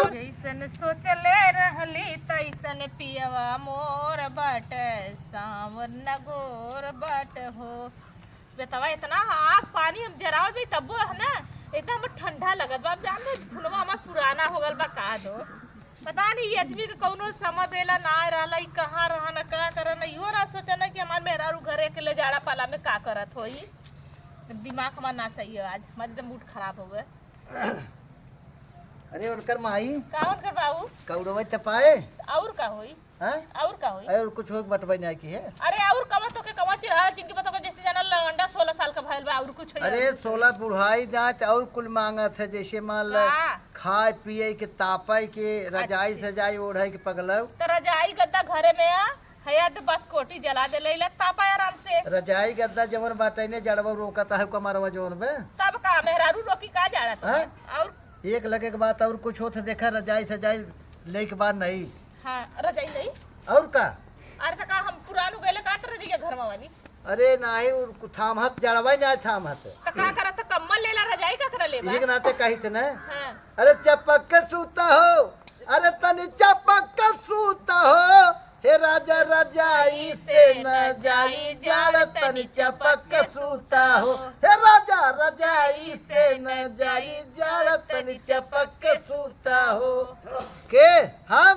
जैसन सोचले रहली तैसन पियवा मोर बट सावन नगोर बट हो। बतावा इतना आग पानी हम जराव भी तब है ना एकदम ठंडा लगत बा। जान फुलवा हमार पुराना हो गल बा का दो पता नहीं आदमी के कौनो समय बेला ना रहला कहाँ रहा ना का कर ना इहो ना सोचा ना कि हमार मेहरारू घरे के ले जाड़ा पाला में का करत होई। दिमाग हमार ना सही है आज हमारे एकदम मूड खराब हो गए। अरे उनकर माई कावन कर बाबू कौड़वे तपाए और का होई हां और का होई और कुछ हो बटवाई नहीं की है। अरे और कवा तो के कवा चिरहा जिनके पता को जैसे जाना लंडा 16 साल का भइल बा और कुछ होई। अरे 16 बुढ़ाई जात और कुल मांगत है जैसे मान ल खाए पिए के तापे के रजाई सजाई ओढ़े के पगलव तो रजाई गद्दा घरे में आ हयात बस कोटी जला दे लेला तापा आराम से। रजाई गद्दा जमन बाटे ने जड़वा रोकता है कमरवा जोन में तब का मेहरारू रोकी का जाड़ा तो और एक लगे के बात और कुछ होता देखा रजाई सजाई ले के बाद नहीं। हां रजाई नहीं और का अरे त का हम पुरान हो गएले का त रजाई के घर में वाली। अरे नहीं थामहत जड़वा नहीं थामहत त का करत कम्मल लेला रजाई का कर लेबा एक नाते कही थे ना। हां अरे चपक के सूता हो अरे तनी चपक के सूता हो हे राजा रजाई से न जाई जाड़ तनी चपक के सूता हो हे राजा रजाई से न जाई जाड़ तनी चपक के सूता हो। के हम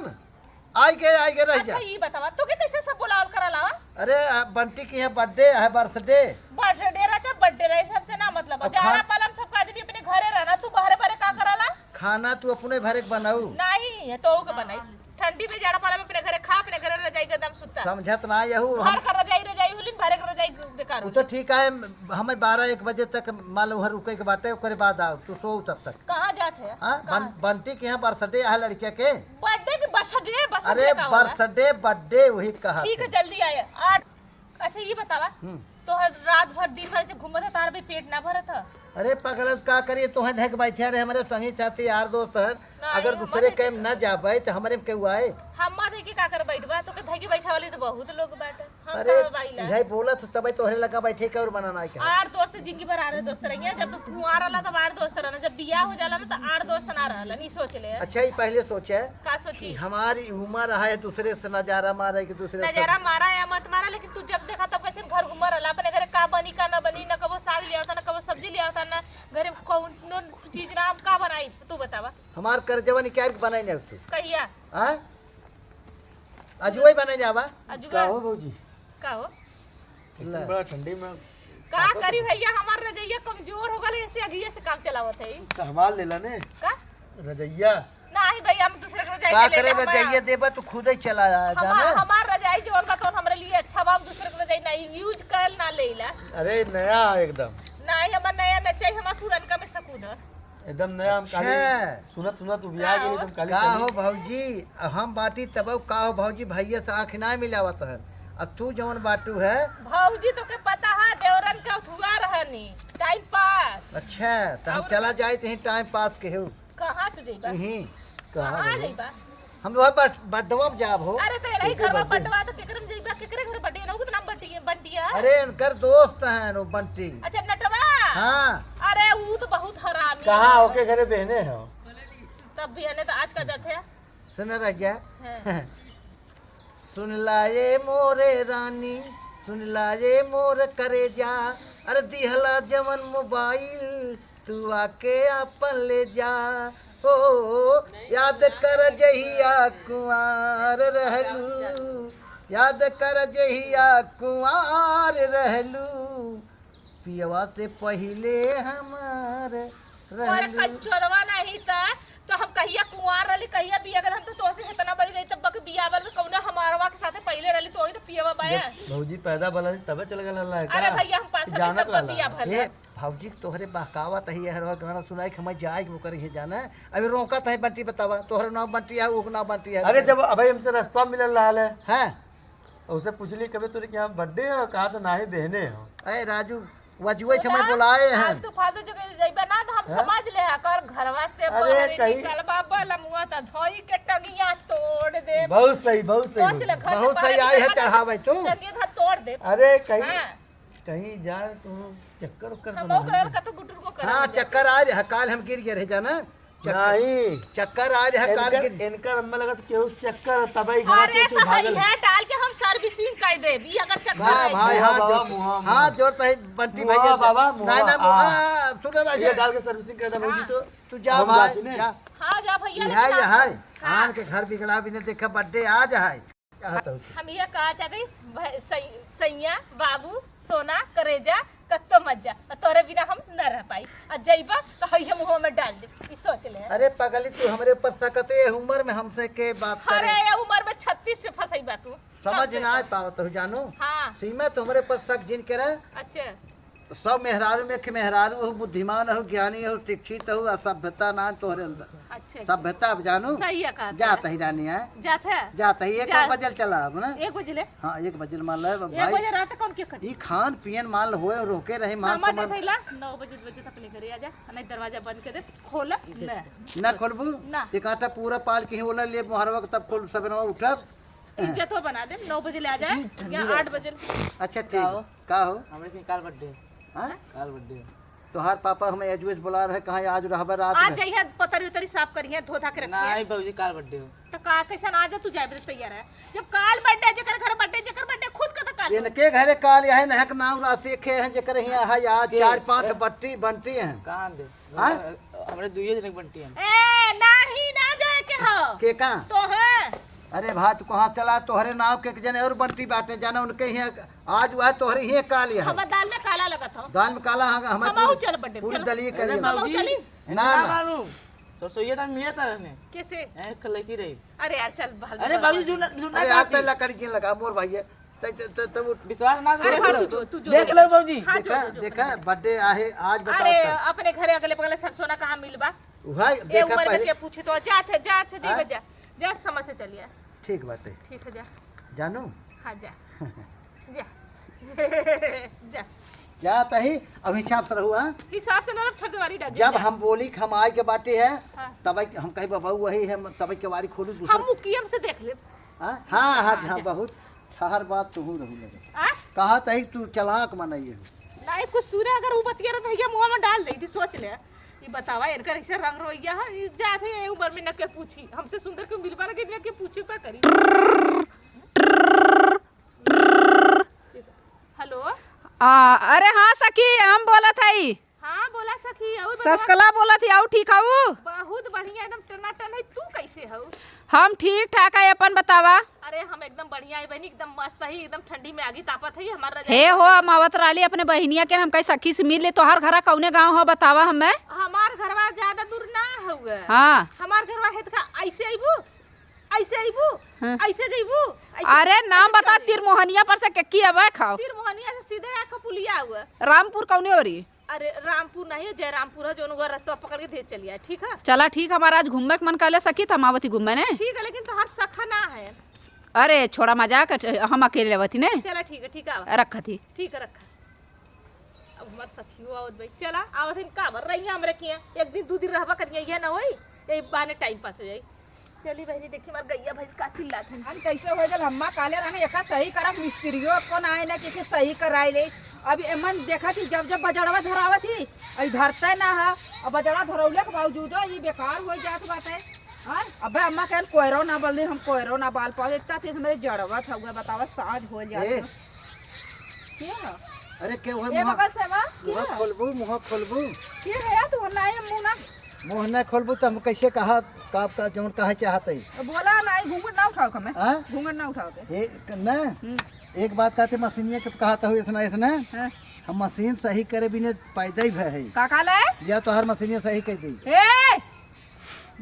आगे रह जा। अच्छा ये बतावा तो के कैसे सब बुलावल कराला। अरे बंटी की है बर्थडे है बर्थडे रचा बर्थडे रहे सबसे ना मतलब जाड़ा पालन सब आदमी अपने घरे रहना तू बाहर बाहर का कराला। खाना तू अपने भरे बनाऊ नहीं तो के बनाई ठंडी में जाड़ा पाला में अपने घरे खा अपने घरे रजाई के दम सुता समझत ना यहू हर का रजाई हुली भरे के रजाई बेकार वो तो ठीक है हमें 12-1 बजे तक मालूम है रुके के बाटे ओकरे बाद आओ तू सो तब तक। कहां जात है हां बंटी के यहाँ बर्थडे है लड़के के बर्थडे के बर्थडे बस अरे बर्थडे वही कहा ठीक है जल्दी आए 8। अच्छा ये बतावा तो रात भर दिन भर से घूमत है तार भी पेट ना भरत है। अरे पगल का करिए तो है धक बैठे रहे हमारे संगी साथी यार दोस्त है अगर दूसरे कैम न जाबे तो हमारे में केहू आए हम माथे की का कर बैठबा तो के धकी बैठा वाली तो बहुत लोग बाटे हम अरे तो बाइला यही बोला तो तब तोहरे लगा बैठे के और बनाना है आर दोस्त जिंदगी भर आ रहे दोस्त रहिए जब तू आ रहला तब आर दोस्त रहना जब बियाह हो जाला ना तो आर दोस्त ना रहला नहीं सोच ले। अच्छा ये पहले सोचे का सोची हमारी उम्र है दूसरे से नजारा मारे कि दूसरे नजारा मारा या मत मारा लेकिन तू जब देखा तब कैसे घर घुमा रहला अपने घरे का बनी का ना बनी ना कबो साग लिया था ना कबो सब्जी लिया था ना घरे कौन चीज ना हम का बनाई तू बतावा हमार करजवा निकाल के बनाई नहीं तू कहिया हां अजुई बनाई जावा अजुगा हो भौजी का हो बड़ा ठंडी में का करी भैया हमार रजैया कमजोर हो गले ऐसे अगिए से काम चलावत है कहवाल लेला ने का रजैया नहीं भैया हम दूसरे के रजाई का के ले करे रजाइए देबा तू खुद ही चला जाना हमार रजाई जो बा तो हमरे लिए अच्छा बा दूसरे के रजाई नहीं यूज कर ना लेला। अरे नया एकदम नहीं हमार नया न चाहिए हमार पुरनका में सकूद एकदम नया हम काली सुनत सुनत बियाह गेली एकदम काली का हो भौजी हम बाटी तब का हो भौजी भैया से आँख ना मिलावत है अब तू जवन बाटू है भौजी तो के पता है देवरन का हुआ रहनी टाइम पास। अच्छा तो हम चला जाए थे टाइम पास के हो कहां तू जइबा यहीं कहां जइबा हम वह बड्डवा जाब हो। अरे तेरा ही घर में बड्डवा तो केकरम जइबा केकरे घर बड्डी ना तो नाम बड्डी बंटिया अरे इनकर दोस्त हैं वो बंटी। अच्छा नटवा हां अरे वो तो बहुत हरामी कहां ओके घरे बहने हो तब भी है तो आज का जाते है सुन रह गया सुन लाए मोरे रानी सुन लाए मोर करे जा अरे दिहला जवन मोबाइल तू आके अपन ले जा ओ याद कर जहिया कुंवार रहलू याद कर जहिया कुंवार रहलू पियवा से पहले हमार और कंचोदवा नहीं था तो हम कहिया कुंवार रली कहिया बिया गल हम तो तोसे इतना बड़ी रही तब बिया बार कौन हमारवा के साथे पहले रली तो ही तो पियवा बाया भौजी पैदा बला तबे चल गल है अरे भैया हम 5 साल तक बिया भर ए भौजी तोहरे बहकावत है हर गाना सुनाई के हम जाए के करे जाना अभी रोकत है बंटी बतावा तोहरे नाम बंटी है वो नाम बंटी है। अरे जब अबे हमसे रास्ता मिलल रहा है उसे पूछली कभी तोरे क्या बर्थडे है कहा तो ना ही बहने हो अरे राजू वजुए समय बुलाए हैं आज तू फादर जगह जइबा ना तो हम समझ ले कर घरवा से अरे कहीं निकल बाबा लमुआ त धोई के टगिया तोड़ दे बहुत सही सोच ले घर बहुत सही आए है चढ़ावे तू टगिया था तोड़ दे अरे कहीं कहीं जा तू चक्कर उक्कर हम ओकरा का तो गुटुर को हाँ चक्कर आ रहा काल हम गिर गए रहे जाना नहीं चक्कर आ रहा काल गिर इनका अम्मा लगा तो केहू चक्कर तबाई घाट अरे के तो हई भागल है डाल के हम सर्विसिंग कर दे ई अगर चक्कर वाह आई भाई मुआ हाथ बाबा, जोड़ मुआ, हाथ जोड़ भाई बंटी मुआ भैया बाबा, मुआ, ना ना हाँ। सुन ये राजा डाल के सर्विसिंग कर दे भौजी तो तू जा हम भाई जाती ने। जा हां जा भैया यहाँ लेकिन यहाँ आन के घर बिगड़ा भी ने देखा बर्थडे आज है हम ये कहा चाहते सैया बाबू सोना करेजा कत्तो मज्जा और तोरे बिना हम न रह पाई और जइबा तो हई हम मुंह में डाल दे ई सोच ले अरे पगली तू हमरे ऊपर सकत है उम्र में हमसे के बात अरे करे ये उम्र में 36 से फसई बा तू समझ ना आ पावत हो जानो हां सीमा तुम्हारे पर शक जिन करे अच्छा सब मेहरारू में के मेहरारू हो बुद्धिमान हो ज्ञानी हो शिक्षित हो असभ्यता ना तोहरे अंदर अच्छा सभ्यता अब जानो सही है कहा जाता ही रानी है जाता है जाता ही एक जा- बजल चला अब ना 1 बजे हाँ 1 बजल मान ले 1 भाई बजे रात कौन के कर ई खान पियन मान होए रोके रहे मान समझ समझ थैला 9 बजे तक अपने घरे आ जा नहीं दरवाजा बंद कर दे खोला ले ना खोलबू ना। एक आटा पूरा पाल के ओला ले मोहरवा के तब खोल सबेरा उठब इज्जत हो बना दे 9 बजे ले आ जाए या 8 बजे अच्छा ठीक का हो हमरे के काल बर्थडे हाँ काल बर्थडे तोहार पापा हमें एजुएस बुला रहे कहाँ आज रहबर रात आज में जाइए पतरी उतरी साफ करिए धो धा के रखिए नहीं बाबूजी काल बर्थडे हो तो का कैसन आज तू जाए बजे तैयार है जब काल बर्थडे जकर घर बर्थडे खुद का तो काल इनके घरे काल यह नहक नाम रासेखे हैं जेकर यहाँ है आज 4-5 बट्टी बनती हैं कहां दे हाँ? हमरे दुइये दिन बनती है ए नहीं ना जाए के हो के कहाँ तो है अरे भाई तू कहाँ चला तोहरे नाव के जने और बनती बाटे जाना उनके यहाँ आज वह तोहरे ही काल है हम दाल में काला लगत हो दाल में काला हम हमें आऊ चल बर्थडे पूरी चल दलिए करिए हम आऊ चली ना ना मानू तो सोइए त मिया त रहने कैसे ए खलैती रही अरे यार चल भाल अरे बाबूजी जुना जुना अरे आप तो लकड़ी जिन लगा मोर भाई तब विश्वास ना अरे करो हाँ तू जो देख लो बाबूजी हाँ जो देखा जो देखा बर्थडे आहे आज अरे बताओ अपने घरे अगले बगले सरसोना कहाँ मिलबा वह ए देखा उम्र में पहले के पूछे तो जा जी हाँ? जा जा समझ से चलिए ठीक बाटे ठीक है जा जानू हाँ जा जा जा जाता ही अब हिसाब से रहुआ हिसाब से नरक छठवारी डाल जब हम बोली कि हम आए के बाटे है हाँ। तब हम कही बाबा वही है तब के वारी खोलू हम दूसरा मुकियम से देख ले हाँ हाँ हाँ जा। हाँ बहुत छहर बात तू रहू लगे आ कहा तही तू चलाक मनाइए नहीं कुछ सूर्य अगर वो बतिया रहता है मुंह में डाल दी थी सोच ले ये बतावा इनका ऐसे रंग रोइया है ये जाते हैं उम्र में न के पूछी हमसे सुंदर क्यों मिल पा रहा कि के पूछी क्या करी हेलो अरे हाँ सखी हम बोला था हाँ बोला सखी और बतावा। ससकला बोला थी आऊ ठीक हूँ बहुत बढ़िया एकदम टनाटन है तू कैसे हो हम ठीक ठाक है अपन बतावा अरे हम एकदम बढ़िया है बहनी एकदम मस्त है एकदम ठंडी में आगी तापत है हमारा हे हो हम आवत राली अपने बहनिया के हम कई सखी से मिल ले तोहर घरा कौने गाँव हो बतावा हमें हमार घरवा ज्यादा दूर ना होगा हाँ हमार घरवा है तो ऐसे आइबू ऐसे आइबू हाँ। ऐसे जइबू अरे नाम बता तिरमोहनिया पर से के अब खाओ फिर मोहनिया से सीधे आके पुलिया हुआ रामपुर कौने हो रही अरे रामपुर नहीं है जयरामपुर है जो उनका रास्ता पकड़ के दे चलिए ठीक है चला ठीक हमारा आज घूमने के मन कर ले सकी तो हम आवती घूमे ने ठीक है लेकिन तो हर सखा ना है अरे छोड़ा मजाक हम अकेले लेवती ने चला ठीक है रखा थी ठीक है रखा अब हमार सखियो आवत भाई चला आवत इन का भर रही हम रखिए एक दिन 2 दिन रहबा करिए ये ना होई यही बाने टाइम पास हो जाई चली बहनी देखी मार गैया भैंस का चिल्लात है कैसे हो गल हम्मा काले रहने एक सही करक मिस्त्रियों को ना आए ना किसी सही कराई ले अभी एमन देखा थी जब बजड़वा धरावा थी अई धरते ना है अब बजड़ा धरौले के बावजूद ये बेकार हो जात बात है हां अबे अम्मा कहन कोयरो ना बल हम कोयरो ना बाल पा इतना थे मेरे जड़वा था हुआ बतावा साज हो जात क्या अरे के हुए ए बगल से बा मुँह खोलबू मुँह खोलबू के है तू ना ये मुंह ना मुँह न खोलबू तो हम कैसे कहा का जौन कहे चाहते बोला नहीं घूंघट ना उठाओ हमें हाँ घूंघट ना उठाओ के न एक बात कहते मशीनिया के कहा था इतना इतना हां हम मशीन सही करे बिना पैदा ही भय है का काले या तो हर मशीनिया सही कर दी ए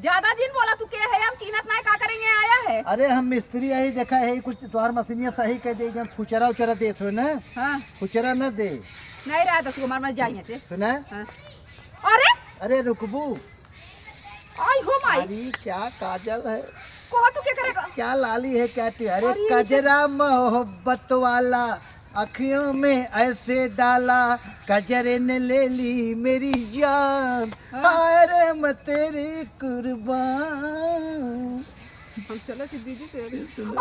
ज्यादा दिन बोला तू के है हम चीनत नहीं का करेंगे आया है अरे हम मिस्त्री यही देखा है कुछ तोहर मशीनिया सही कर दे जब खुचरा उचरा देत हो ना हां खुचरा न दे नहीं रहा तो हमारे में जाइए से सुना हां अरे अरे रुकबू आई हो माई अरे क्या काजल है को तू क्या करेगा क्या लाली है क्या अरे अरे कजरा मोहब्बत वाला अखियों में ऐसे डाला कजरे ने ले ली मेरी जान अरे मैं तेरी कुर्बान हम चले थी दीदी से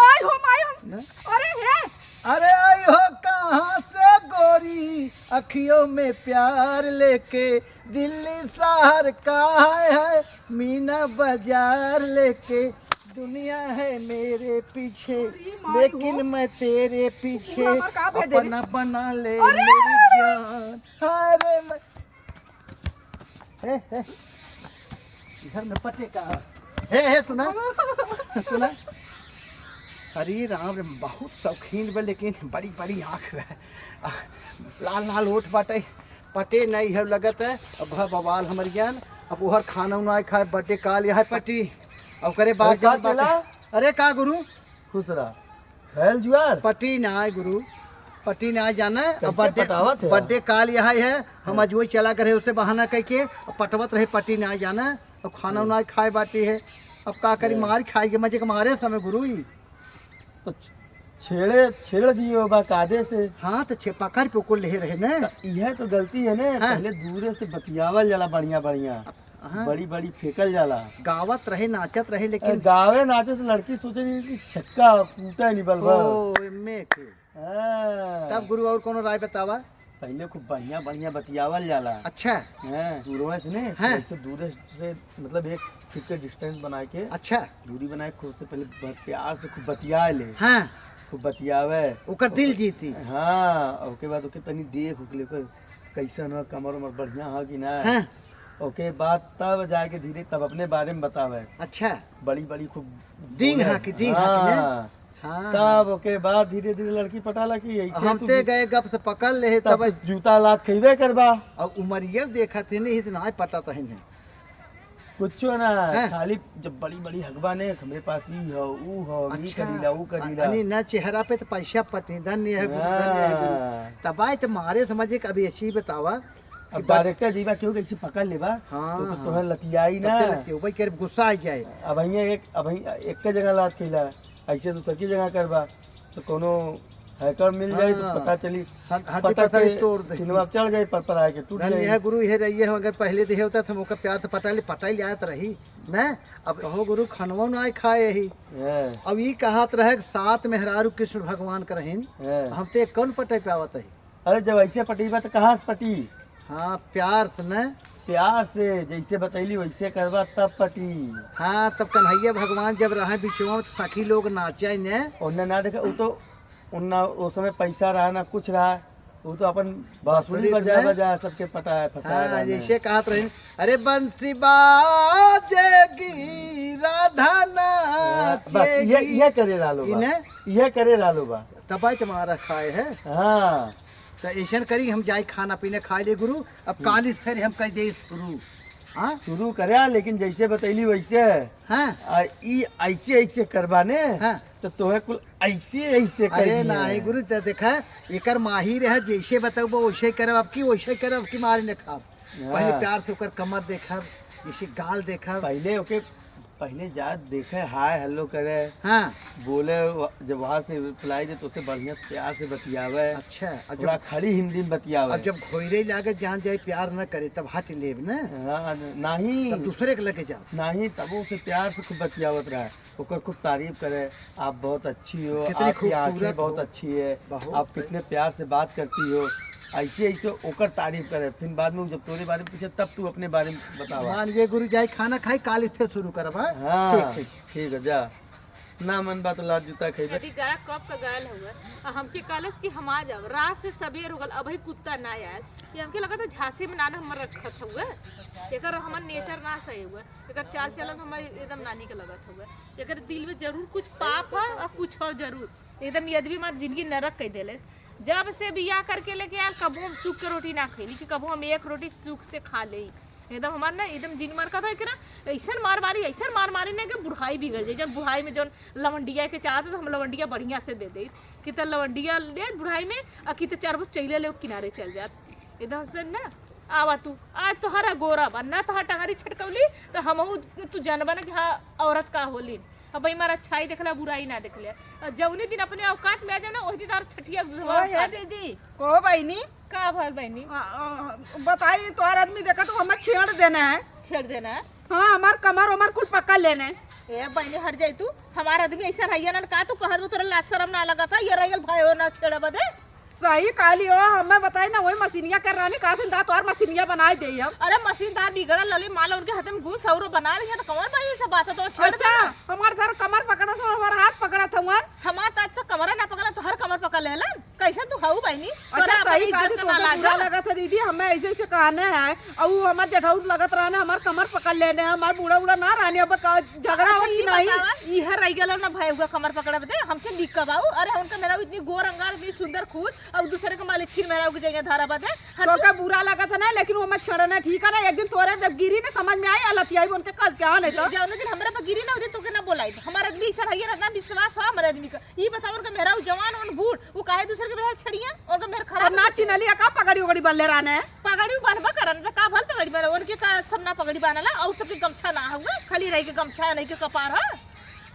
आई हम अरे हे अरे आई हो कहाँ से गोरी अखियों में प्यार लेके दिल्ली शहर का है मीना बाजार लेके दुनिया है मेरे पीछे लेकिन मैं तेरे पीछे अपना बना ले मेरी जान। अरे मैं हे घर में पते का हे सुना सुना अरे राम रे बहुत शौकीन बा लेकिन बड़ी बड़ी आँख है लाल लाल ओठ बाटे पटे नहीं है लगत है अब घर बवाल हमारे ज्ञान अब उहर खाना उना खाए बटे काल यह पटी अब करे बात का चला अरे का गुरु खुश रहा खैल जुआर पटी ना आए गुरु पटी ना जाना अब पटावत है? बर्थडे काल यहाँ है हम आज वही चला कर उससे बहाना करके पटवत रहे पटी ना जाना अब खाना उना खाए बाटी है अब का करी मार खाएगी मजे के मारे समय गुरु ही तो छेड़ दिए बा कादे से। हाँ तो छे पकड़ पे को ले रहे ना यह तो गलती है ना हाँ। पहले दूरे से बतियावल जाला बढ़िया बढ़िया हाँ। बड़ी बड़ी फेंकल जाला गावत रहे नाचत रहे लेकिन गावे नाचे से लड़की सोचे कि छक्का कूटा नहीं बलबा ओ एमे के तब गुरु और कोनो राय बतावा पहले खूब बढ़िया बढ़िया बतियावल जाला। अच्छा दूरवे से नहीं हाँ। ऐसे दूर से मतलब 1 फीट के डिस्टेंस बना के अच्छा दूरी बनाए खूब से पहले प्यार से खूब बतिया ले हाँ खूब बतियावे ओकर दिल जीती हाँ ओके बाद ओके तनी देख उक लेकर कैसा न कमर उमर बढ़िया है कि ना हाँ ओके बाद तब जाके धीरे तब अपने बारे में बतावे अच्छा बड़ी बड़ी खूब दींग हाँ की दींग हाँ की ना हाँ तब ओके बाद धीरे धीरे लड़की पटाला की हम ते गए गप से पकड़ ले तब जूता लात खइबे करबा अब उमरिया देखा थे नहीं इतना पता तो नहीं कुछ ना हाँ। खाली जब बड़ी बड़ी हगबा ने हमारे पास ही हो ऊ हो ई करीला ऊ करीला नहीं न चेहरा पे तो पैसा पति धन्य है गुरु धन्य है गुरु तब आए तो मारे समझे कभी ऐसी बतावा अब डायरेक्टर जीवा क्यों कैसे पकड़ लेबा हाँ, तो तोहर लतियाई ना भाई कर गुस्सा आ जाए अब एक के जगह लात खइला ऐसे तो सकी जगह करबा तो कोनो हैकर मिल जाए तो पता चली पता के सिनेमा चढ़ जाए पर आए के टूट जाए। यह गुरु है रही है अगर पहले देहे होता था मौका प्यार तो पटाई ले आत रही न अब कहो गुरु खनवा न आए खाए ही अब ये कहत रहे सात मेहरारू कृष्ण भगवान करहिन हम ते कौन पटाई पे आवत है। अरे जब ऐसे पटीबा तो कहाँ से पटी हाँ प्यार से न प्यार से जैसे बतैली वैसे करवा तब पटी। हाँ तब कन्हैया भगवान जब रहे बिचवा में सखी लोग नाचे न उन्हें ना देखा वो तो उन्ना उस समय पैसा रहा ना कुछ रहा वो तो अपन बांसुरी बजा सबके पटाया फंसाया जैसे कहत रहे अरे बंसी बाजेगी राधा नाचेगी ये करे लालो ये करे लालो बा तब तुम्हारा खाए है। हाँ तो ऐसा करी हम जाए खाना पीने खाए ले गुरु अब काली फिर हम कह दे शुरू हाँ शुरू करे लेकिन जैसे बतैली वैसे हाँ ऐसे ऐसे करवा ने हाँ तो तोहे कुल ऐसे ऐसे अरे नहीं गुरु तो देखा एकर माहिर है जैसे बताओ वैसे करब अब की वैसे करब की मारे ने खाब पहले प्यार से ओकर कमर देखब जैसे गाल देखब पहले ओके पहले जा देखे हाय हेलो करे हाँ बोले जब वहाँ से रिप्लाई दे तो उसे बढ़िया प्यार से बतियावे। अच्छा पूरा खड़ी हिंदी में बतियावे। अब जब घोड़े लागे जहाँ जाए प्यार न करे तब हट लेब न नहीं तब दूसरे के लगे जाओ नहीं तब उसे प्यार से खूब बतियावत रहा ओकर खूब तारीफ करे आप बहुत अच्छी हो कितनी आपकी आंखें खूबसूरत बहुत हो। अच्छी है बहुत आप कितने प्यार से बात करती हो ऐसे ऐसे ओकर तारीफ करे फिर बाद में जब तोरे बारे में पूछे तब तू अपने बारे में बतावा। मान ये गुरु जाए खाना खाए काली फिर शुरू करब हाँ ठीक है जा ना मन बात लात जूता खेबे यदि गाड़ा कब का गायल हुआ हमके कलस की हम आ जाओ रात से सबेर हो गल अभी कुत्ता ना आयल ये हमके लगा था झांसी में नाना हमर रखत हुआ एकर हमर नेचर ना सही हुआ एकर चाल चलन हमर एकदम नानी के लगत हुआ एकर दिल में जरूर कुछ पाप है और कुछ हो जरूर एकदम यदि मत जिंदगी नरक कह देले जब से बियाह करके लेके आयल कबो हम सूख के रोटी ना खैली कि कबो हम एक रोटी सूख से खा ले एकदम हमार ना एकदम जिन मर का था कि ना ऐसा मार मारी ना कि बुढ़ाई बिगड़ जाए जब बुढ़ाई में जो लवंडिया के चाहते तो हम लवंडिया बढ़िया से दे दे कि तो लवंडिया ले बुढ़ाई में और कि तो चार बस चैले ले किनारे चल जात एकदम से ना आवा तू आज तो हरा गोरा बा ना तो टंगारी छटकौली तो हम तू जानबा ना कि हाँ औरत का होली अब भाई मारा अच्छाई देखला बुराई ना देखले जौने दिन अपने औकात में आ जाए ना वही दिन और छठिया दीदी को बहनी का भल बहनी बताइए तो आदमी देखा तो हमें छेड़ देना है छेड़ देना है हाँ हमार कमर उमर कुल पकड़ लेना है ए बहनी हट जाई तू, हमारा आदमी ऐसा रहिया ना का तू कहत तोरा लाज शरम ना लगा था, ये रहियल भाई हो ना छेड़ा बदे। सही कहली हो, हमें बताई ना वही मशीनिया कर रहा का दिन रात और मशीनिया बनाए दे हम। अरे मशीनदार बिगड़ा लली माला उनके हाथ में घूस और बना लिया तो कौन भाई ऐसा बात है तो छेड़ अच्छा हमार सर कमर पकड़ा था, हमारा हाथ पकड़ा था वहां। हमार तो आज तक कमरा ना पकड़ा तो हर कमर पकड़ लेलन। कैसे तू हऊ बहनी? अच्छा सही कहा, तो बुरा लगा था दीदी, हमें ऐसे ऐसे कहने है और हमार जेठाउट लगत रहने हमार कमर पकड़ लेने, हमार बूढ़ा बूढ़ा ना रहने, अब झगड़ा हो कि नहीं इहर रह गेल ना भाई हुआ कमर पकड़ा बदे हमसे लिख के बाऊ। अरे उनका मेरा इतनी गोर अंगार इतनी सुंदर खूद और दूसरे के मालिक छीन मेरा के जगह धारा बदे तो का बुरा लगा था ना, लेकिन वो मैं छड़ना ठीक है ना। एक दिन तोरे जब गिरी ने समझ में आई अलतियाई उनके कस क्या नहीं तो जौन दिन हमरा पे गिरी ना उदे तो के ना बोलाई तो हमारा आदमी सर है ना विश्वास है हमारे आदमी का। ई बताओ उनका मेरा जवान और बूढ़ वो काहे दूसरे के बेहर छड़िया और का मेरा खराब ना चिनलिया का पगड़ी उगड़ी बल्ले रहने पगड़ी बनबा करन त का भल पगड़ी बना उनके का सब ना पगड़ी बनाला और सबके गमछा ना हुआ खाली रह के गमछा नहीं के कपार है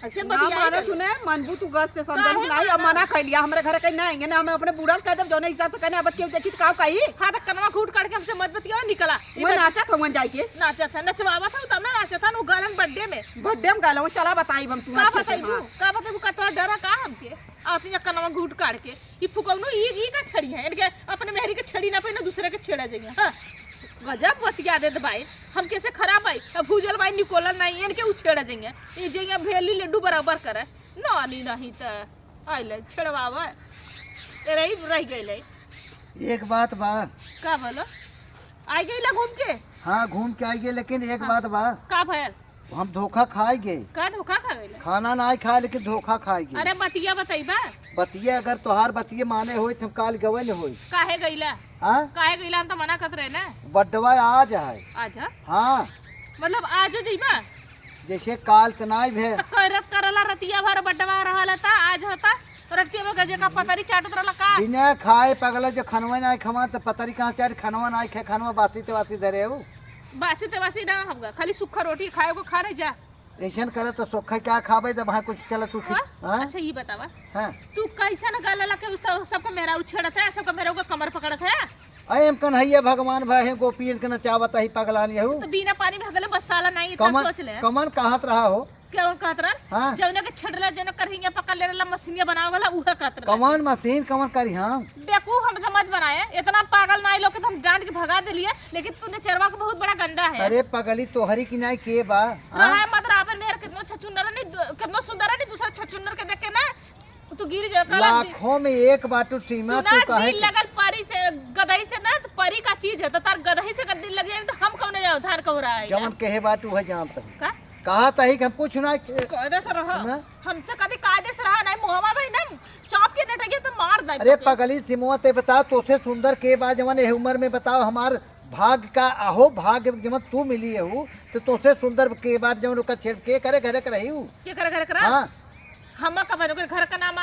ऐसे ना माने तूने मनबू तू गस से समझन नहीं अब मना कर लिया हमरे घर कहीं ना आएंगे ना, हमें अपने बूढ़ा से कह दब जोने हिसाब से कहने अब क्यों देखी का कही हां त कनवा घूट काट के हमसे मत बतिया निकला। मैं नाचा था वहां जाई के नाचा था नचवावा था तब ना नाचा था वो गालन बर्थडे में बर्थडे में गालो चला बताई हम तू का अच्छे से बताई का बताई कतवा डरा का हमके अपने कनवा घूट काट के ई फुकौनो ई का छड़ी है इनके अपने मेहरी के छड़ी ना पे ना दूसरे के छेड़ा जाइए। हां गजब बतिया दे भाई हम कैसे खराब भाई अब भूजल भाई निकोलन नहीं इनके उछेड़ा जाइए ये जइया भेली लड्डू बराबर करे नाली नहीं त आइले छेड़वावा ए रह गइले। एक बात बा का बोलो आई गइला घूम के? हाँ घूम के आई गए, लेकिन एक बात बा का भयल हम धोखा खाए गए, का धोखा खा गइले? खाना ना खाए लेकिन धोखा खाए गए। अरे बतिया बताइबा बतिया अगर तोहार बतिये माने होई तो काल गवल होई। काहे गइला? हाँ काहे गइला हम त मना करत रहे ना। बड्डवा आज है। आजा हाँ मतलब आज जइबा जैसे काल तनाई भे त करत करला रतिया भर बड्डवा रहला त आज होता रतिया में गजे का पतरी चाटत रहला का बिना खाए पगला जो खनवा ना खवा तो पतरी कहाँ चाट खनवा ना खाए खनवा बासी ते बासी धरे हो बासी तेवासी ना होगा खाली सूखा रोटी खाए को खा रहे जा। ऐसा करे तो सोखा क्या खाबे जब वहाँ कुछ चला तू हाँ? अच्छा ये बतावा हाँ तू कैसा ना गाला लगे सबका मेरा उछड़ता है सबका मेरा को कमर पकड़त है अरे हम कन्हैया भगवान भाई हमको पीर के नचावत ही पगलानी हूँ तो बिना पानी में हगले बस साला नहीं इतना सोच ले कमन कहत रहा हो क्या कहत रहा हाँ? जौने के छड़ला जौने करहिया पकड़ ले रहा मशीनिया बनावे वाला उहे कहत रहा कमन मशीन कमन करी हम बेवकूफ हम समझ बनाए इतना पागल ना लोग के हम डांट के भगा दिलिए लेकिन तूने चरवा को बहुत बड़ा गंदा है। अरे पगली तोहरी की नहीं के बा रहा मतलब आपन मेरे कितना छचुंदर नहीं कितना सुंदर नहीं दूसरा छचुंदर के देख के ना तू गिर जा लाखों में एक बाटू सीमा तू कहे दिल लगल परी से गदही से ना तो परी का चीज है तो तार गदही से दिल लग जाए तो हम कौन जाओ धार कहो रहा है जवन कहे बाटू है जानता का कहा तही हम कुछ ना कायदे से रहा हमसे कभी कायदे से रहा नहीं मुहम्मा भाई ना चौप के नटगे तो मार दे। अरे पगली सिमुआ ते बता तोसे सुंदर के बा जवन ए उम्र में बताओ हमार भाग का आहो भाग जब तू मिली है तो तोसे सुंदर के बाद जब उसका छेड़ के करे घरे करही के करे घरे करा हां हम का बनो घर का नाम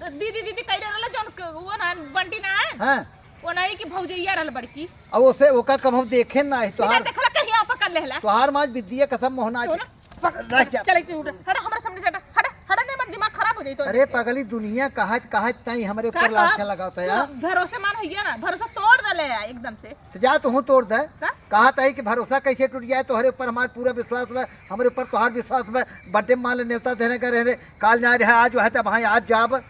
दीदी दीदी कइले रहल जौन वो ना बंटी ना है हां वो नहीं कि भौजैया रहल बड़की अब उसे ओका कम हम देखे ना है तोहार देखला कहीं आप पकड़ लेला तोहार माज विद्या कसम मोहना चले उठ हट हमरा सामने से हट हट नहीं मत दिमाग खराब हो जाई तो। अरे पगली दुनिया कहा तई हमारे ऊपर लाछा लगाता है यार भरोसेमान है ना भरोसा तोड़ दले एकदम से तो जा तू तोड़ दे का? कहा तई कि भरोसा कैसे टूट जाए तोहरे ऊपर हमारा पूरा विश्वास है हमारे ऊपर तोहार विश्वास है बर्थडे मान न्योता देने का रहे काल जा रहा आज है तब आज जाब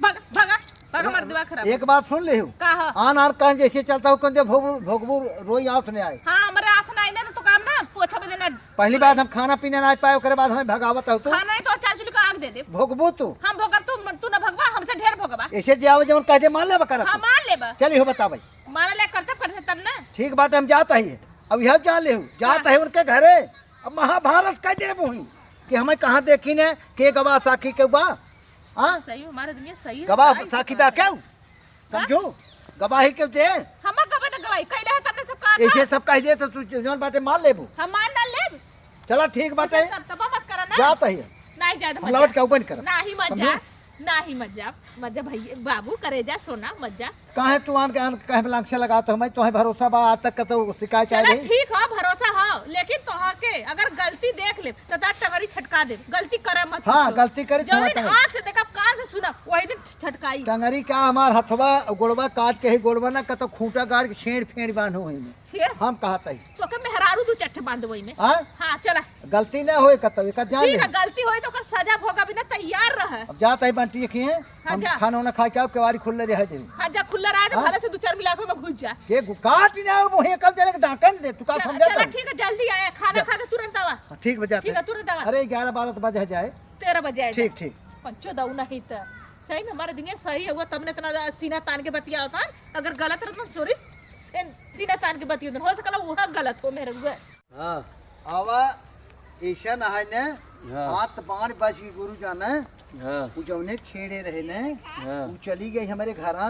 भगा भगा मार दिमाग खराब। एक बात सुन ले का आन आन कहीं जैसे चलता हूँ कहीं भोगबू रोई आंस नहीं आए। हाँ हमारे आस नहीं ना तो काम ना पोछा पे देना पहली बात हम खाना पीने ना पाए उसके बाद हमें भगावत हो तू खाना नहीं तो 4 चुल्ली का आग दे दे भोगबू तू हम भोगब तू ना भगवा हमसे ढेर भोगबा ऐसे जाओ जब कह दे मान ले बकर हां मान लेबा चल हो बता भाई मान ले करते तब ना ठीक बात हम जाता ही अब यह जान ले जाता है उनके घरे अब महाभारत कह दे वही कि हमें कहाँ देखी ने के गवाह साखी के बा हाँ सही हमारे दुनिया सही गवाह साखी बा क्यों समझो गवाही के दे हम गवाह तो गवाही कह रहे तब सब का ऐसे सब कह दे तो तू जौन बातें मान लेबू हम मान ना लेब चला ठीक बात है तब मत करना जाता ही नहीं जा हम लौट के ऊपर कर नहीं मत जा नहीं मत जा भाई बाबू करे जा सोना मत जा कहे तू आन कहे लांछा लगा तो हमें तो भरोसा बा आज तक का तो शिकायत चाह चला रही ठीक हो भरोसा हो लेकिन तोहा के अगर गलती देख ले तो ता टंगरी छटका दे गलती करे मत हाँ गलती करे जो दिन आँख से देखा कान से सुना वही दिन छटकाई टंगरी का हमार हथवा गोड़वा काट के ही गोड़वा ना का तो खूंटा गाड़ के छेड़ फेड़ बांधो है छे हम कहता ही तो के मेहरा मेहरारू दू चट्टे बांध वही में। हाँ हाँ चला गलती ना होए कतब एक जान ठीक ले। है, गलती होई तो ओकर सजा भोगा बिना तैयार रहे। अब जात है बंटी खिए हाँ, हम जा। खाना वाना खा के आओ केवारी खुले रहे दे हाँ जा खुला रहा है हाँ? भले से 2-4 मिलाके में घुस जा। के काट ना मोहे कब जाने के डाकन दे तू का चला समझा चला, ठीक है जल्दी आया, खाना खा के तुरंत आवा। ठीक बजा ठीक है तुरंत आवा। अरे 11-12 बजे जाए 13 बजे आया। ठीक ठीक पंचो दऊ नहीं तो सही में हमारे दिन सही हुआ तब ने इतना सीना तान के बतिया होता। अगर गलत रहता सॉरी सीना तान के बतिया हो सकला वो गलत हो मेरे हुए। हाँ आवा ऐसा ना है ने हाँ। हाथ बाण बच की गुरु जाना हाँ वो जौने छेड़े रहे ने हाँ वो चली गई हमारे घरा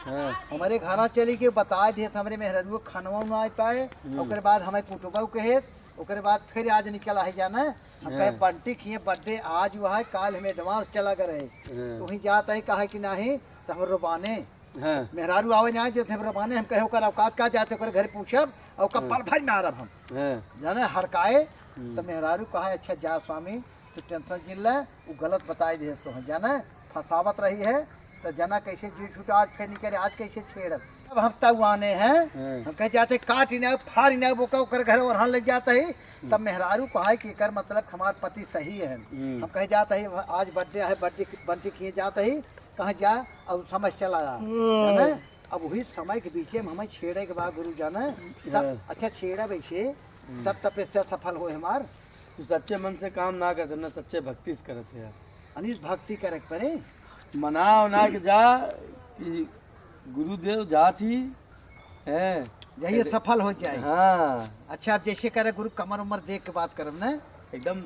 हाँ हमारे घरा चली के बता दिए हमारे मेहरारू खानवा में आ पाए ओकरे बाद हमें कुटुंबा कहे ओकरे बाद फिर आज निकल है जाना हम कहे बंटी किए बर्थडे आज हुआ है काल हमें एडवांस चला कर रहे तो वहीं जाता है कहा कि नहीं तो हम रुबाने हाँ मेहरारू आवे ना देते हम रुबाने हम कहे ओकर औकात का जाते ओकर घर पूछब और ओकर पल भर मारब हम हाँ जाने हड़काए तो मेहरारू कहा अच्छा जा स्वामी तो टेंशन जिल वो गलत बताई दे तो जाना फंसावत रही है तो जना कैसे जी छूट आज फिर निकले आज कैसे छेड़ अब हम तब आने हैं हम कह जाते काट ही ना फाड़ ही ना बोका कर घर और हाँ लग जाता है तब मेहरारू कहा कि कर मतलब हमारा पति सही है हम कह जाता है आज बर्थडे है बर्थडे बंटी किए जाता है कहाँ जा अब समझ चला जाना अब वही समय के बीच में हमें छेड़े के बाद गुरु जाना तब अच्छा छेड़ा वैसे तब तपस्या सफल हो हमार तू सच्चे मन से काम ना करते ना सच्चे भक्ति से करते यार अनिस भक्ति करे परे मना उना के जा कि गुरुदेव जात ही है यही सफल हो जाए हाँ अच्छा अब जैसे करे गुरु कमर उमर देख के बात करम ना एकदम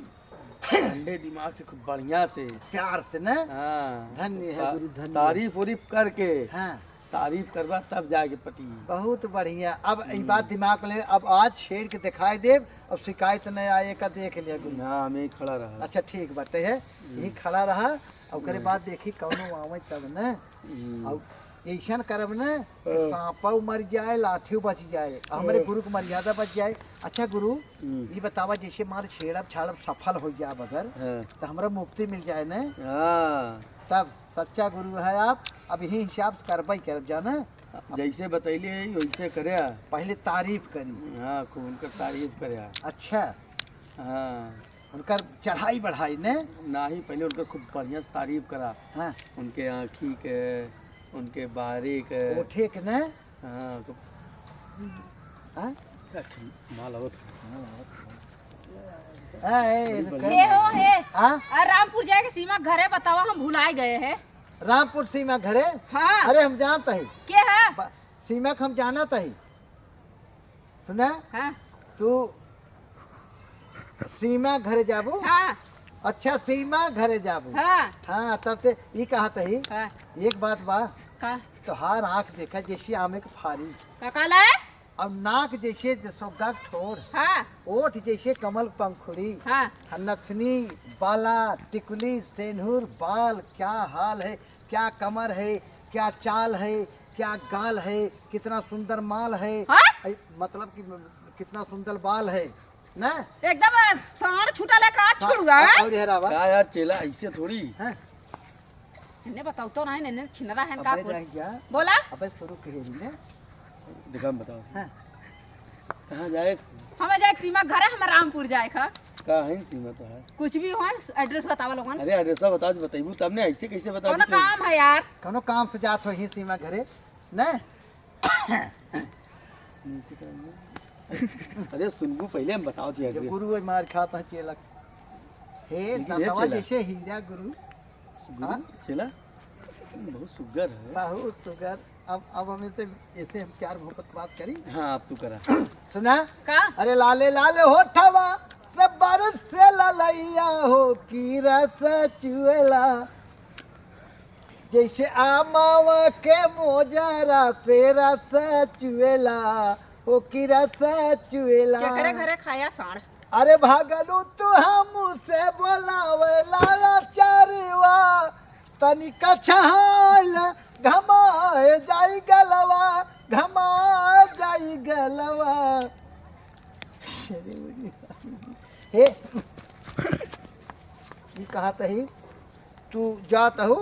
ठंडे दिमाग से खूब बढ़िया से प्यार से ना हाँ धन्य है गुरु धन्य तारीफ उरीफ करके हाँ तारीफ करवा तब जाके पटी बहुत बढ़िया अब ये बात दिमाग ले अब आज छेड़ के दिखाई दे अब शिकायत नहीं आए का देख लिया गुरु हाँ हमें खड़ा रहा अच्छा ठीक बाटे है यही खड़ा रहा और ओकरे बाद देखी कौनो आवे तब न और ऐसा करब न सांपा मर जाए लाठी बच जाए हमारे गुरु की मर्यादा बच जाए अच्छा गुरु ये बतावा जैसे मार छेड़ब छाड़ब सफल हो जाए अगर तो हमारा मुक्ति मिल जाए न हाँ तब सच्चा गुरु है आप अब यही हिसाब से करब करब जाना जैसे बतैले वैसे करे पहले तारीफ करी हाँ खूब उनकर तारीफ करे अच्छा हाँ उनकर चढ़ाई बढ़ाई ने ना ही पहले उनका खूब बढ़िया से तारीफ करा हाँ उनके आँखी के उनके बारी के ओठे के ने हाँ हाँ माल आवत हे हो हे हाँ रामपुर जाए के सीमा घरे बतावा हम भुलाए गए हैं। रामपुर सीमा घरे हाँ अरे हम जानता ही के है सीमा के हम जाना ही सुना हाँ तू सीमा घरे जाबू हाँ अच्छा सीमा घरे जाबू हाँ हाँ तब से ये कहा ही हाँ एक बात बा का तो हार आँख देखा जैसे आमे के फारी का काला है और नाक जैसे जसोगा ठोर हाँ ओठ जैसे कमल पंखुड़ी हाँ नथनी बाला टिकुली सेनूर बाल क्या हाल है क्या कमर है क्या चाल है क्या गाल है कितना सुंदर माल है हाँ? मतलब कि कितना सुंदर बाल है ना एकदम साड़ छूटा ले का छुड़गा और ये रहा क्या यार चेला ऐसे थोड़ी हैं इन्हें बताओ तो ना इन्हें छिनरा है का अबे रह जा बोला अबे शुरू कहेरी ने दिखा बताओ हाँ कहाँ जाए हमें जाए सीमा घरे हम रामपुर जाए का कहाँ है सीमा तो है कुछ भी हो एड्रेस बतावा लोगन अरे एड्रेस बता बताइबू तब ने ऐसे कैसे बता कोनो काम है यार कोनो काम से जात हो ही सीमा घरे ना अरे सुनबू पहले हम बताओ थी जो एड्रेस गुरु मार खाता है चेला हे लेकिन ये दातवा चेला। जैसे हीरा गुरु हाँ? चेला बहुत सुगर है बहुत सुगर अब हमें से ऐसे हम चार भोपत बात करी हाँ अब तू करा सुना का अरे लाले लाले हो ठवा सब बारिश से ललैया हो की रस चुएला जैसे आमावा के मोजरा से रस चुएला हो की रस चुएला क्या करे घरे खाया साड़ अरे भागलू तू हम से बोलावेला चारवा तनिका छहाल घमाए जाई गलवा घमा जाई गलवा हे ये कहा ही तू जाता हो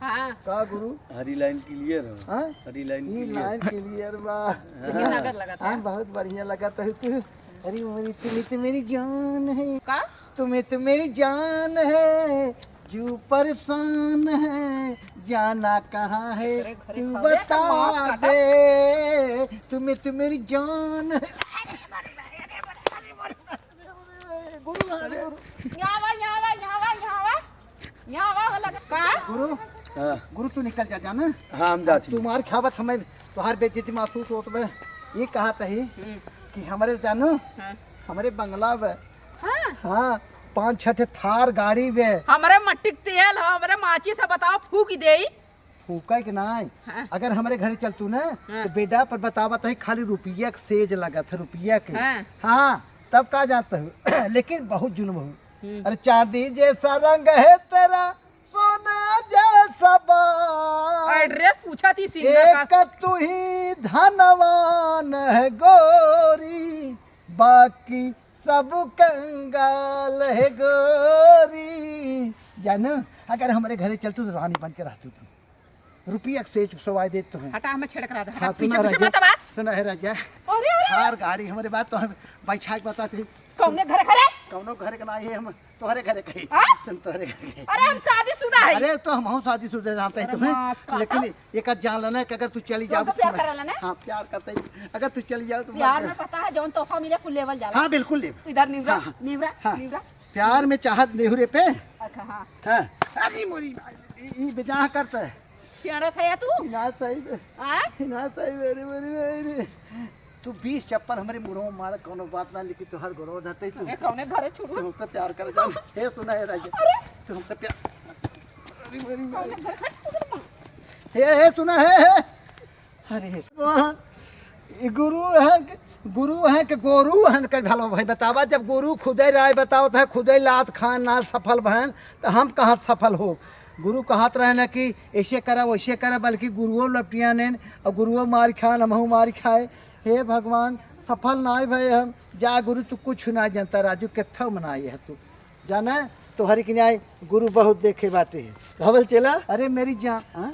हाँ का गुरु हरी लाइन क्लियर है हाँ हरी लाइन ये क्लियर लाइन क्लियर बा लेकिन नगर लगा था हाँ बहुत बढ़िया लगा तो तू अरे मेरी तुम्हें तो मेरी जान है, का तुम्हें तो मेरी जान है, जो परेशान है जाना कहाँ है घरे घरे तू खाओ, बता माफ कर दे, तुम्हें तो मेरी जान है। गुरु अरे गुरु हाँ गुरु तू निकल जा जाना, हाँ हम जाती तुम्हार खावत हमें तुहार बेइज्जती महसूस होत बे। ये कहा तही कि हमारे जानो हमारे बंगला में हाँ 5-6 थार गाड़ी में हमारे मट्टी के तेल है, हमारे माची से बताओ फूक दे। फूका कि नहीं। हाँ। अगर हमारे घर चलतू ना हाँ। तो बेटा पर बतावत है खाली रुपया के सेज लगा था रुपया के। हाँ। हाँ तब का जानता हूँ लेकिन बहुत जुल्म हूँ। अरे चांदी जैसा रंग है तेरा, सोना जैसा बाल, एड्रेस पूछा थी सिंगर एक का। तू ही धनवान है गोरी, बाकी सब कंगाल है गोरी। जानो अगर हमारे घरे चलतू तो रानी बन के रहतू तू, रुपया से सवाई देते हैं। हटा हमें छिड़क रहा था। हाँ, पीछे सुना पीछे राजा, मत आवा। सुना है राजा, अरे अरे थार गाड़ी हमारे बात तो हम बैठा के बताते कौने घरे घरे? कौनो घर के ना है, हम तोहरे घरे कही हाँ? सुन तोहरे घर के। अरे हम शादीशुदा है। अरे तो हम शादी शुदा जानते हैं अरे तुम्हें, माफ करता। लेकिन एक आध जान लेना कि अगर तू चली जाओ तो प्यार करेला ना? हाँ प्यार करते ही, अगर तू चली जाओ तो प्यार में पता है जौन तोहफा मिले कुल लेवल जाला। हाँ बिल्कुल ले। इधर निवरा हाँ, हाँ। निवरा हाँ। निवरा। प्यार में चाहत नेहुरे पे अच्छा हाँ। हाँ अभी मोरी ये बेजाह करता है सियाड़ा था या तू? ना सही हाँ? ना सही मेरी मेरी मेरी तू 20 चप्पल हमारे मुंह में मार कोनो बात ना, लेकिन तू हर गौरव धरते तू अरे कौने घरे छुड़ू? तुम तो प्यार कर जान हे सुना है राजा, तुम तो प्यार अरे मेरी कौने घरे छुड़ू? हे सुना है अरे वहाँ ये गुरु है कि गोरू हन कर भलो भाई बतावा, जब गुरु खुदे राय बताओ था खुदे लात खान ना सफल बहन तो हम कहाँ सफल हो। गुरु कहत रहे ना कि ऐसे करा वैसे करा, बल्कि गुरुओं लपटिया ने और गुरुओं मार खान हमहू मार खाए। हे भगवान सफल ना भाई हम जा गुरु तू कुछ ना जानता राजू केथा मनाई है तू जाना तो हर की न्याय गुरु बहुत देखे बाटे है। कहाँ चला? अरे मेरी जान हाँ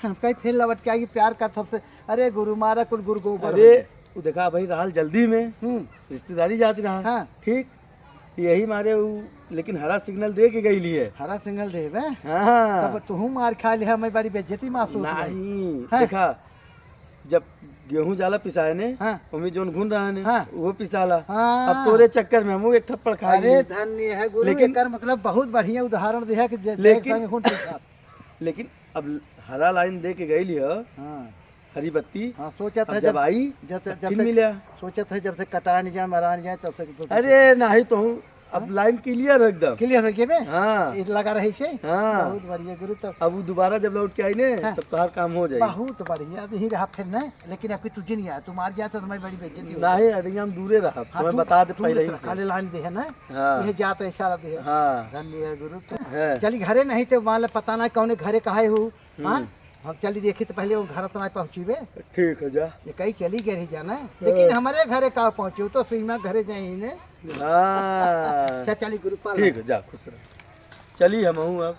हम कहीं फिर लौट के आएगी प्यार का सबसे। अरे गुरु मारा कुल गुरु को अरे वो देखा भाई रहल जल्दी में रिश्तेदारी जाती रहा। हाँ ठीक यही मारे वो, लेकिन हरा सिग्नल दे के गई लिए। हरा सिंगल दे बे हाँ तब तू मार खा लिया, मैं बड़ी बेइज्जती महसूस नहीं हाँ। देखा जब गेहूं जाला पिसाए ने हाँ। उम्मीद जोन घून रहा ने हाँ। वो पिसाला। हाँ। अब तोरे चक्कर में हम एक थप्पड़ खा अरे लिए। धन्य है गुरु, लेकिन- एकर मतलब बहुत बढ़िया उदाहरण दिया कि लेकिन- लेकिन अब हरा लाइन दे के गई लिया हाँ हरी बत्ती। हाँ सोचा था अब जब आई जब फिर से मिला। सोचा था जब से कटा नहीं जाए मरा नहीं जाए तब से अरे नहीं तो हूँ अब लाइन क्लियर एकदम। क्लियर हो गए में हाँ ये लगा रही छे। हाँ। बहुत बढ़िया गुरु, तब अब वो दोबारा जब लौट के आई ने हाँ। तब तुम्हारा काम हो जाएगा। बहुत बढ़िया ही रहा फिर न, लेकिन अब तुझे नहीं आया, तुम्हार गया तो मैं बड़ी बेइज्जती हो नहीं अरे हम दूरे रहा हाँ, तुम्हें तू- बता दे तू पहले ही दूसरा से। खाली लाइन दे है ना, हाँ ये जाता इशारा दे है। हाँ धन्य है गुरु। है। चली घरे नहीं तो मान पता ना कौन घरे कहा हूँ। हाँ हम्म। हम चली देखी तो पहले वो घर तो ना पहुँचीबे, ठीक है जा। ये कहीं चली गई जाना, लेकिन हमारे घरे कहाँ पहुँची तो सीमा घरे जाए ही ने। हाँ अच्छा चली गुरु पाल। ठीक है जा खुश रह। चली हम हूँ अब।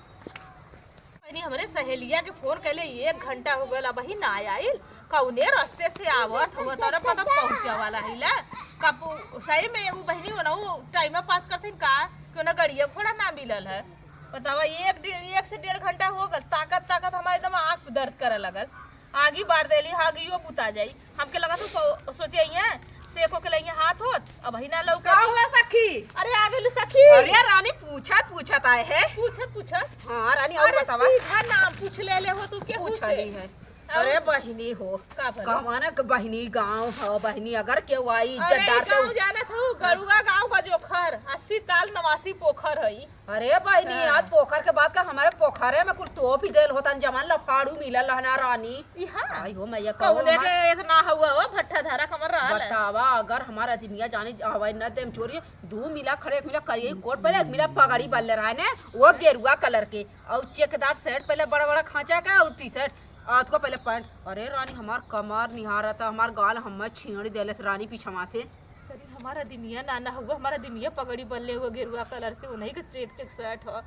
नहीं हमरे सहेलिया के फोन कैले 1 घंटा हो गया वही ना आइल, कौने रास्ते से आवत हुआ तारा पता पहुंचे वाला हिला कब सही में एगो बहनी हो ना वो टाइम पास करथिन का क्यों ना गाड़िया घोड़ा ना मिलल है। बतावा 1 से 1.5 घंटा हो गल, ताकत ताकत हमारे एकदम आँख दर्द करे लगल, आगी बार देली हागियो बुता जाई। हमके लगा तो सोचे यहाँ से को के लिए हाथ होत अब ही ना लौका। का हुआ सखी? अरे आ गेलू सखी। अरे रानी पूछत आए है। पूछत हाँ रानी और अरे बतावा। सीधा नाम पूछ ले हो तू के पूछली है। अरे बहिनी हो का भला? कमाना के बहिनी गांव हो बहिनी, अगर केहू आई अरे इज्जतदार गाँव तो जाना था गड़ुआ गाँव का जोखर 80 ताल 89 पोखर है। अरे बहिनी आज पोखर के बाद का हमारे पोखरे में कुछ तो भी देल होता जमान लफाड़ू मिलल रहना रानी। यहाँ आई हो मैया कौने के इतना हुआ हो भट्टा धारा कमर रहा है। बतावा अगर हमारा दुनिया जाने हवाई न देम चोरी 2 मिला खड़े 1 मिला करिए कोट पहले 1 मिला पगड़ी बल्ले रहा ने वो गेरुआ कलर के और चेकदार शर्ट पहले बड़ा बड़ा खांचा का और टी शर्ट आज को पहले पैंट। अरे रानी हमार कमर निहारा था, हमार गाल हम छींड़ी देले से रानी पीछवा से। करी हमारा दिमिया नाना हुआ, हमारा दिमिया पगड़ी बल्ले हुआ गेरुआ कलर से उन्हीं के चेक चेक शर्ट हो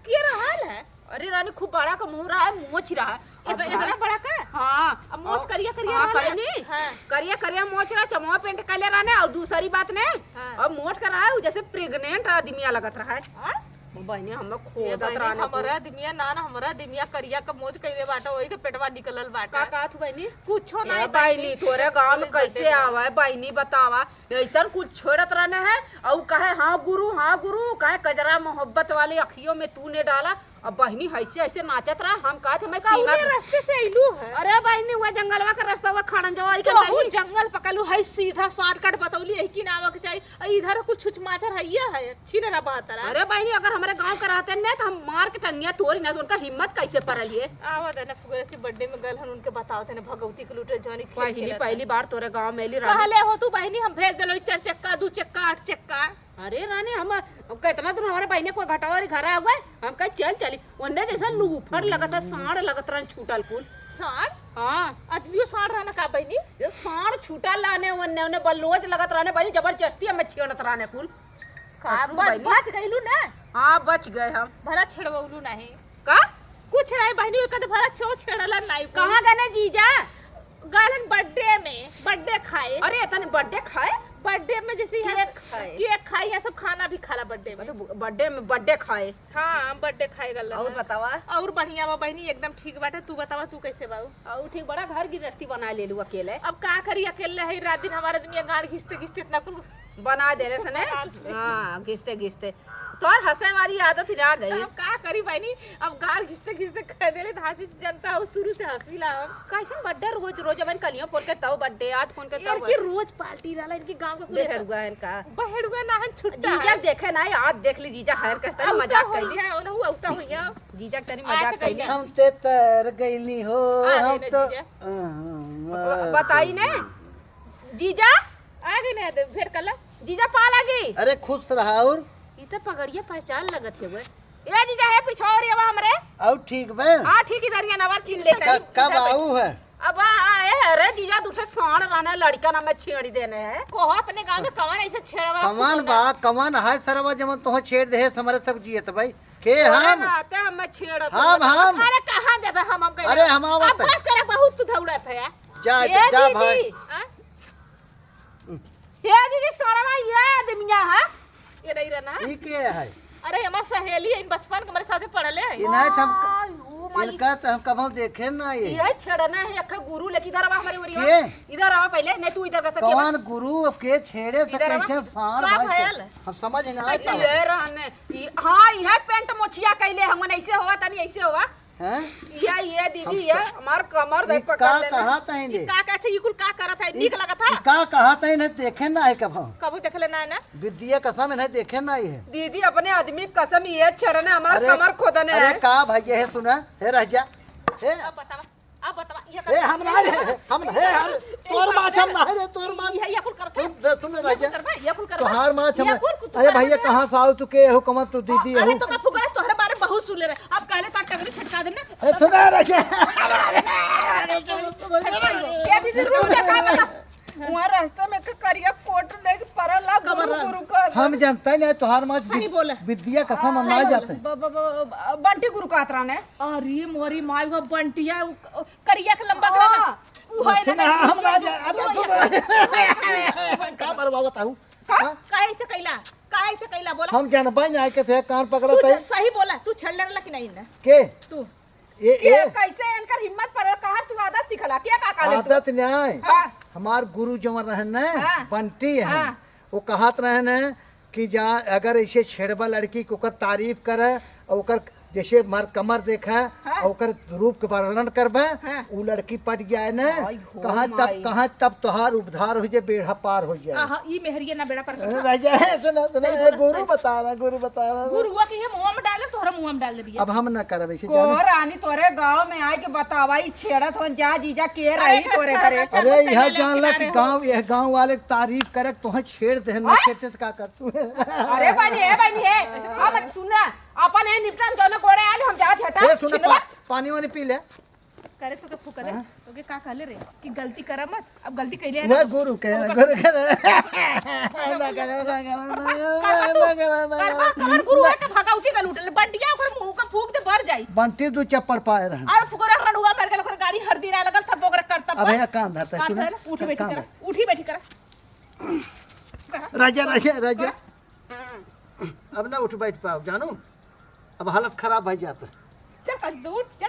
के रहल है। अरे रानी खूब बड़ा का मुंह रहा है, मोच रहा है। इतना बड़ा का? हाँ अब मोच करिया करिया हाँ, रहले? करिया नहीं हाँ। करिया करिया मोच रहा, चमवा पेंट कर रहने। और दूसरी बात ने हाँ। अब मोट कर रहा है जैसे प्रेग्नेंट आदमी लगत रहा है। हाँ? बहनी हम ये खोदत बहनी, रहने को। हमरा दिमिया ना हमरा दिमिया करिया का मोज कइले बाटा, ओही के पेटवा निकलल बाटा। का कहत बहनी? कुछो ए नहीं बहनी तोरे गांव में कैसे आवा है बहनी बतावा? ऐसा कुछ छोड़त रहने है और कहे हाँ गुरु कहे कजरा मोहब्बत वाली अखियों में तूने डाला। अब बहनी ऐसे ऐसे नाचत रहा। हम कहते मैं सीमा कौने रास्ते से आइलू है? अरे बहनी हुआ जंगलवा का रास्ता हुआ खड़न जवा के तो बहनी। जंगल पकलू है, सीधा शॉर्टकट बतौली है कि ना आवे के चाहिए। इधर कुछ छुच माचर है छिनरा बहतरा। अरे बहनी अगर हमारे गांव का रहते न तो हम मार के टंगिया तोड़ी ना, तो उनका हिम्मत कैसे पड़ल ये? आवा देना फुगरेसी बर्थडे में गल हन उनके बताओ थे ना भगवती के लूटे जानी पहली बार तोरे गांव में एली रानी। कहले हो तू बहनी, हम भेज देलो 4 चक्का 2 चक्का 8 चक्का। अरे रानी हम कितना दूर हमारे बहने को घटावारी घर आ गए। हम कहे चली उन्ने जैसा लूफर लगता साढ़ लगत रहा छूटल कुल साढ़? हाँ आदमियों साढ़ रहना का बहनी? ये साढ़ छूटल लाने उन्ने बलोज लगत रहने बहनी, जबरदस्ती हमें छेड़त रहने कुल। का बहनी? बच गइलू ना? हाँ बच गए हम। भरा छेड़वलू नहीं का कुछ नहीं बहनी, कद भरा छेड़ला नहीं। कहाँ गए जीजा? गलन बर्थडे में बर्थडे खाए। अरे इतने बर्थडे खाए? बर्थडे में जैसे केक खाई है, सब खाना भी खाला बर्थडे में। बर्थडे में बर्थडे खाए? हाँ बर्थडे खाए गल। और बतावा? और बढ़िया बा बहनी, एकदम ठीक बाटे। तू बतावा तू कैसे बाऊ? और ठीक बड़ा घर गृहस्थी बना ले लू अकेले। अब का करी अकेले है, रात दिन हमारे दुनिया गाड़ घिसते घिसते इतना कुल बना दे रहे सने। हाँ घिसते घिसते तोर हंसे वाली आदत ही आ गई। अब का करी बहनी, अब गाड़ घिसते घिसते कह देले हंसी जनता हो, शुरू से हंसीला हम। कैसे बर्थडे रोज रोज अपन कलियों फोन के तब बर्थडे आज फोन के तब इनकी रोज पार्टी रहला, इनकी गांव के बेहर हुआ है इनका। बहड़ हुआ ना है छुट्टा जीजा देखे ना आज देख ली जीजा हर करता है मजाक कैली है ओना हुआ उता हुआ जीजा तनी मजाक कैली। हम ते तर गईली हो आ हम गई तो ना बताई ने जीजा आ गई ना फिर कल जीजा पा लगी। अरे खुश रहा और ई तो पगड़िया पहचान लगत है वो। ए जीजा है पिछोर ये हमरे। और ठीक बे? हां ठीक इधर ये नवर चिन लेते। कब आऊ है? अब आए अरे जीजा दूसरे साण रहने लड़का ना मैं छेड़ी देने है। को अपने गांव में कवन ऐसे छेड़वा कमान बा कमान हाय सरवा जमन तो छेड़ दे हमारे सब जियत भाई के हम आते हम मैं छेड़त। हम अरे कहां जाता हम कह अरे हम आवत अब बस करे बहुत तू दौड़त है। जा ये जा दीदी, भाई हां ये दीदी सोरवा ये आदमिया है। ये नहीं रहना। ई के है? अरे हमार सहेली है, इन बचपन के हमारे साथे पढ़ले है। इनायत हम इनका तो हम कभी देखे ना ये छेड़ना है अखा गुरु लेके इधर आवा हमारे ओरिया। के इधर आवा पहले नहीं तू इधर का सके। कौन गुरु अब के छेड़े तो इधर आवा। कैसे सार का भाई भयल? हम समझ ना आता ये रहने हां ये पेंट मोछिया कैले हमन ऐसे होवा तनी ऐसे होवा। हैं ये दीदी ये हमार कमर ई देख का पकड़ ले। कहा तैने का कहते ये कुल का करत है? नीक लगत है? का कहा तैने देखे ना है कब कबू देखले ना ना। विद्या कसम नहीं देखे ना है। दीदी अपने आदमी कसम ये छेड़ने हमार कमर खोदने अरे है। का भाई ये है सुना हे रह जा हे अब बतावा ये हे हम ना रे हम हे तोर माछ हम ना रे तोर माछ ये कुल करत है। तुम रह जा ये कुल करत तोहार माछ हम ये कुल अरे भैया कहां से आओ तू के हो कमर तू दीदी अरे हो तो का फुगरे तोहरे बारे में बहुत सुन ले रहे। अब कहले तो टगरी छटका देना। ए सुना रह जा ये दीदी रूम देखा बता। वहां रास्ते में करिया कोट लेके परला गुरु का। हम जानते नहीं तोहार माछ सही बोले। विद्या कसम हम ना जाते बंटी गुरु का आतरा ने। अरे मोरी माई वो बंटिया करिया के लंबा हाँ। सुना हम ना जा का बरवा बताऊं कैसे कैला बोला। हम जानबा नहीं के थे कान तू पकड़त है सही बोला, तू छेड़ ले कि नहीं ना के तू। ये कैसे इनकर हिम्मत पर कहां तू आदत सिखला क्या का काले तू। आदत न्याय हाँ। हमार गुरु जो रहे न हाँ। बंटी है हाँ। वो कहत रहे न कि जा अगर ऐसे छेड़बा लड़की को ओकर तारीफ करे और ओकर जैसे मार कमर देखा हाँ। और ओकर रूप के वर्णन करबे हाँ। वो लड़की पट जाए न आई हो माई। कहाँ तब तोहार उद्धार हो जाए बेड़ा पार हो जाए आहा ई मेहरिया ना बेड़ा पर राजा सुना सुना गुरु बता रहा गुरुआ के ये मुंह में डाले तोहरा मुंह में डाल दे। अब हम न करब ऐसे को रानी तोरे गांव में आए के बतावा ई छेड़त हो जा जीजा के रही तोरे घरे। अरे यह जानला कि गांव यह गांव वाले तारीफ करे तो छेड़ दे न छेड़ते तो का कर तू अरे बनी है हम सुन अपन है निपटान दोनों कोड़े आले हम जात हटा ए सुन पानी वानी पी ले करे तो के फुक दे तो के का कहले रे कि गलती कर मत अब गलती कइले है मैं ना गुरु के गुरु के ना करे कमर गुरु है के भगाउती का लूटले बंटिया ओकर मुंह का फूक दे भर जाई बंटी दू चप्पड़ पाए रह और फुकरा रडुआ मार के ओकर गाड़ी हर दिन आ लगल थप ओकर करतब अब है कान धरता सुन उठी बैठी कर उठी बैठी कर राजा राजा राजा अब ना उठ बैठ पाओ जानू अब हालत खराब हो जाता चल दूर चल